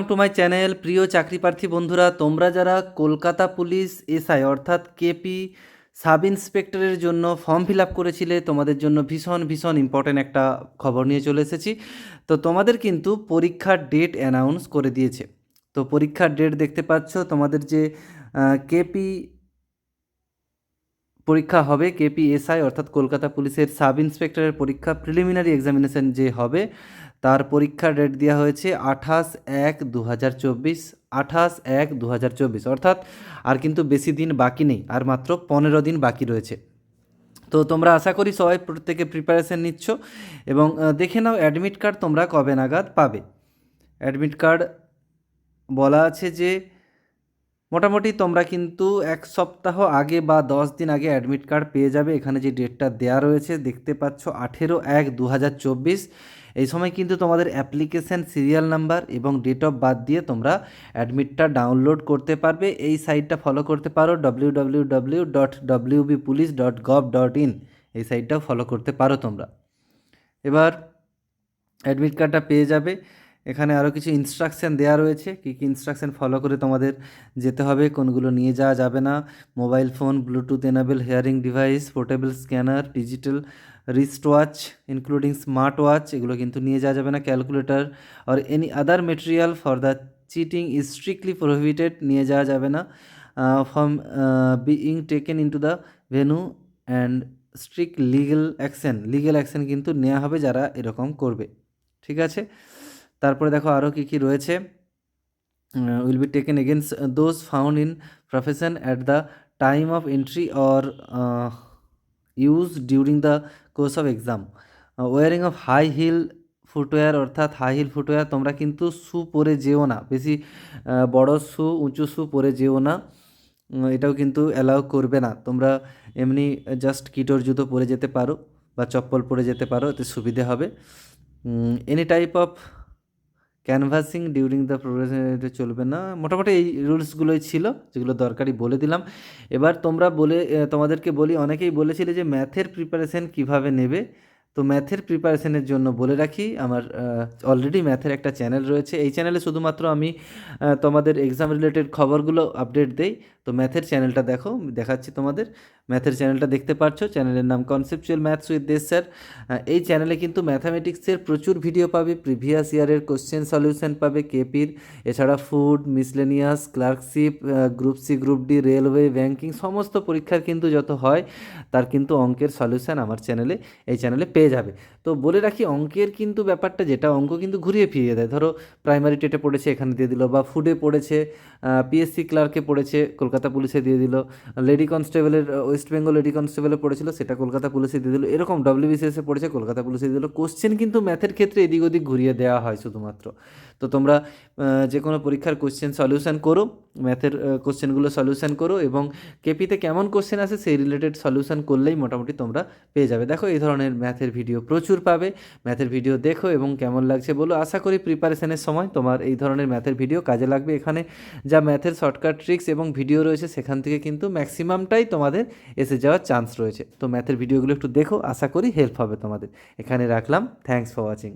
To my channel. প্রিয় চাকরি প্রার্থী বন্ধুরা, তোমরা যারা কলকাতা পুলিশ এসআই অর্থাৎ কেপি সাব ইন্সপেক্টরের জন্য ফর্ম ফিল আপ করেছিলে, তোমাদের জন্য ভীষণ ভীষণ ইম্পর্ট্যান্ট একটা খবর নিয়ে চলে এসেছি। তো তোমাদের কিন্তু পরীক্ষার ডেট অ্যানাউন্স করে দিয়েছে। তো পরীক্ষার ডেট দেখতে পাচ্ছ, তোমাদের যে কেপি পরীক্ষা হবে, কেপি এসআই অর্থাৎ কলকাতা পুলিশের সাব ইন্সপেক্টরের পরীক্ষা প্রিলিমিনারি এক্সামিনেশন যে হবে, তার পরীক্ষার ডেট দেওয়া হয়েছে 28/1/2024। 28/1/2024 অর্থাৎ আর কিন্তু বেশি দিন বাকি নেই, আর মাত্র 15 দিন বাকি রয়েছে। তো তোমরা আশা করি সবাই প্রত্যেকে প্রিপারেশন নিচ্ছ এবং দেখে নাও অ্যাডমিট কার্ড তোমরা কবে নাগাদ পাবে। অ্যাডমিট কার্ড বলা আছে যে মোটামুটি তোমরা কিন্তু 1 সপ্তাহ আগে বা 10 দিন আগে অ্যাডমিট কার্ড পেয়ে যাবে। এখানে যে ডেটটা দেওয়া রয়েছে দেখতে পাচ্ছ 18/1/2024। এই সময় কিন্তু তোমাদের অ্যাপ্লিকেশান সিরিয়াল নাম্বার এবং ডেট অফ বার্থ দিয়ে তোমরা অ্যাডমিটটা ডাউনলোড করতে পারবে। এই সাইটটা ফলো করতে পারো www.wbpolice.gov.in, এই সাইটটাও ফলো করতে পারো তোমরা। এবার অ্যাডমিট কার্ডটা পেয়ে যাবে। এখানে আরও কিছু ইনস্ট্রাকশান দেওয়া রয়েছে, কী কী ইনস্ট্রাকশান ফলো করে তোমাদের যেতে হবে, কোনগুলো নিয়ে যাওয়া যাবে না। Mobile phone, bluetooth enable hearing device, portable scanner, digital wrist watch including smart watch, এগুলো কিন্তু নিয়ে যাওয়া যাবে না। ক্যালকুলেটর আর any other material for the cheating is strictly prohibited, নিয়ে যাওয়া যাবে না। From being taken into the venue and strict legal action কিন্তু নেওয়া হবে যারা এরকম করবে। ঠিক আছে, তারপরে দেখো আরও কী কী রয়েছে। Will be taken against those found in profession at the time of entry or use during the course of exam. Wearing of high heel footwear অর্থাৎ হাই হিল ফুটওয়্যার, তোমরা কিন্তু শু পরে যেও না, বেশি বড় শু, উঁচু শু পরে যেও না, এটাও কিন্তু অ্যালাউ করবে না। তোমরা এমনি জাস্ট কিটোর জুতো পরে যেতে পারো বা চপ্পল পরে যেতে পারো, এতে সুবিধে হবে। Any type of canvassing during the progression, এটা চলবে না। মোটামুটি এই রুলসগুলোই ছিল যেগুলো দরকারি বলে দিলাম। এবার তোমাদেরকে বলি, অনেকেই বলেছিলে যে ম্যাথের প্রিপারেশন কিভাবে নেবে। তো ম্যাথের প্রিপারেশনের জন্য বলে রাখি, আমার অলরেডি ম্যাথের একটা চ্যানেল রয়েছে। এই চ্যানেলে শুধুমাত্র আমি তোমাদের এক্সাম রিলেটেড খবরগুলো আপডেট দেই। তো ম্যাথের চ্যানেলটা দেখাচ্ছি তোমাদের। ম্যাথের চ্যানেলটা দেখতে পাচ্ছ, চ্যানেলের নাম কনসেপচুয়াল ম্যাথস উইথ দেশ স্যার। এই চ্যানেলে কিন্তু ম্যাথামেটিক্সের প্রচুর ভিডিও পাবে, প্রিভিয়াস ইয়ারের কোশ্চেন সলিউশন পাবে কেপির, এছাড়া food, miscellaneous, clerkship, group C, group D, railway, banking, সমস্ত পরীক্ষার কিন্তু যত হয় তার কিন্তু অঙ্কের সলিউশন আমার এই চ্যানেলে পেয়ে যাবে। তো বলে রাখি, অঙ্কের কিন্তু ব্যাপারটা যেটা, অঙ্ক কিন্তু ঘুরিয়ে ফিরিয়ে দেয়। ধরো প্রাইমারি টেটে পড়েছে, এখানে দিয়ে দিল, বা ফুডে পড়েছে, পিএসসি ক্লার্কে পড়েছে, কলকাতা পুলিশে দিয়ে দিল, লেডি কনস্টেবলের ওয়েস্ট বেঙ্গল লেডি কনস্টেবলে পড়েছিল, সেটা কলকাতা পুলিশে দিয়ে দিল, এরকম ডব্লিউবিসিএসে পড়েছে, কলকাতা পুলিশে দিয়ে দিল। কোশ্চেন কিন্তু ম্যাথের ক্ষেত্রে এদিক ওদিক ঘুরিয়ে দেওয়া হয় শুধুমাত্র। তো তোমরা যে কোনো পরীক্ষার কোশ্চেন সলিউশন করো, ম্যাথের কোশ্চেনগুলো সলিউশন করো, এবং কেপিতে কেমন কোশ্চেন আসে সেই রিলেটেড সলিউশন করলেই মোটামুটি তোমরা পেয়ে যাবে। দেখো এই ধরনের ম্যাথের ভিডিও প্রচুর পাবে, ম্যাথের ভিডিও দেখো এবং কেমন লাগছে বলো। আশা করি প্রিপারেশনের সময় তোমার এই ধরনের ম্যাথের ভিডিও কাজে লাগবে। এখানে যা ম্যাথের শর্টকাট ট্রিক্স এবং ভিডিও রয়েছে, সেখান থেকে কিন্তু ম্যাক্সিমামটাই তোমাদের এসে যাওয়ার চান্স রয়েছে। তো ম্যাথের ভিডিওগুলো একটু দেখো, আশা করি হেল্প হবে তোমাদের। এখানে রাখলাম, থ্যাঙ্কস ফর ওয়াচিং।